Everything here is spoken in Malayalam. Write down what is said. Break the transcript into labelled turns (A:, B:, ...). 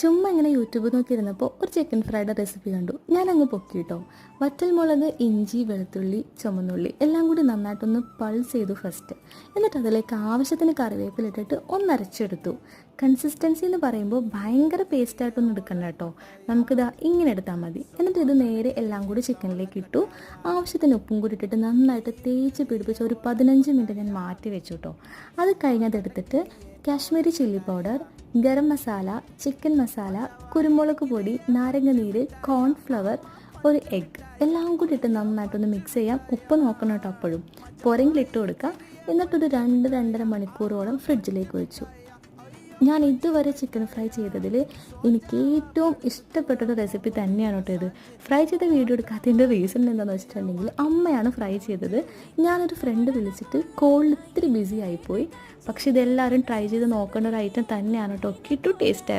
A: ചുമ്മാ ഇങ്ങനെ യൂട്യൂബ് നോക്കിയിരുന്നപ്പോൾ ഒരു ചിക്കൻ ഫ്രൈഡ് റെസിപ്പി കണ്ടു. ഞാനങ്ങ് പൊക്കി കേട്ടോ. വറ്റൽമുളക്, ഇഞ്ചി, വെളുത്തുള്ളി, ചുമന്നുള്ളി എല്ലാം കൂടി നന്നായിട്ടൊന്ന് പൾസ് ചെയ്തു ഫസ്റ്റ്. എന്നിട്ട് അതിലേക്ക് ആവശ്യത്തിന് കറിവേപ്പിലിട്ടിട്ട് ഒന്ന് അരച്ചെടുത്തു. കൺസിസ്റ്റൻസി എന്ന് പറയുമ്പോൾ ഭയങ്കര പേസ്റ്റായിട്ടൊന്നും എടുക്കണ്ട കേട്ടോ. നമുക്കിത് ഇങ്ങനെ എടുത്താൽ മതി. എന്നിട്ട് ഇത് നേരെ എല്ലാം കൂടി ചിക്കനിലേക്ക് ഇട്ടു. ആവശ്യത്തിന് ഉപ്പും കൂടി ഇട്ടിട്ട് നന്നായിട്ട് തേച്ച് പിടിപ്പിച്ച് ഒരു 15 മിനിറ്റ് ഞാൻ മാറ്റി വെച്ചു കേട്ടോ. അത് കഴിഞ്ഞതെടുത്തിട്ട് Kashmiri chilli powder, garam masala, chicken masala, കുരുമുളക് പൊടി, നാരങ്ങ നീര്, കോൺഫ്ലവർ, ഒരു എഗ്ഗ് എല്ലാം കൂടി ഇട്ട് നന്നായിട്ടൊന്ന് മിക്സ് ചെയ്യാം. ഉപ്പ് നോക്കണം കേട്ടോ അപ്പോഴും. പുറകിലിട്ട് കൊടുക്കുക. എന്നിട്ടൊരു 2-2.5 മണിക്കൂറോളം ഫ്രിഡ്ജിലേക്ക് വെച്ചു. ഞാൻ ഇതുവരെ ചിക്കൻ ഫ്രൈ ചെയ്തതിൽ എനിക്ക് ഏറ്റവും ഇഷ്ടപ്പെട്ടൊരു റെസിപ്പി തന്നെയാണ് കേട്ടോ ഇത്. ഫ്രൈ ചെയ്ത വീഡിയോ എടുക്കാത്തതിൻ്റെ റീസൺ എന്താണെന്ന് വെച്ചിട്ടുണ്ടെങ്കിൽ അമ്മയാണ് ഫ്രൈ ചെയ്തത്. ഞാനൊരു ഫ്രണ്ട് വിളിച്ചിട്ട് കോളിൽ ഇത്തിരി ബിസി ആയിപ്പോയി. പക്ഷെ ഇതെല്ലാവരും ട്രൈ ചെയ്ത് നോക്കേണ്ട ഒരു ഐറ്റം തന്നെയാണ് കേട്ടോ. കിട്ടു ടേസ്റ്റ്.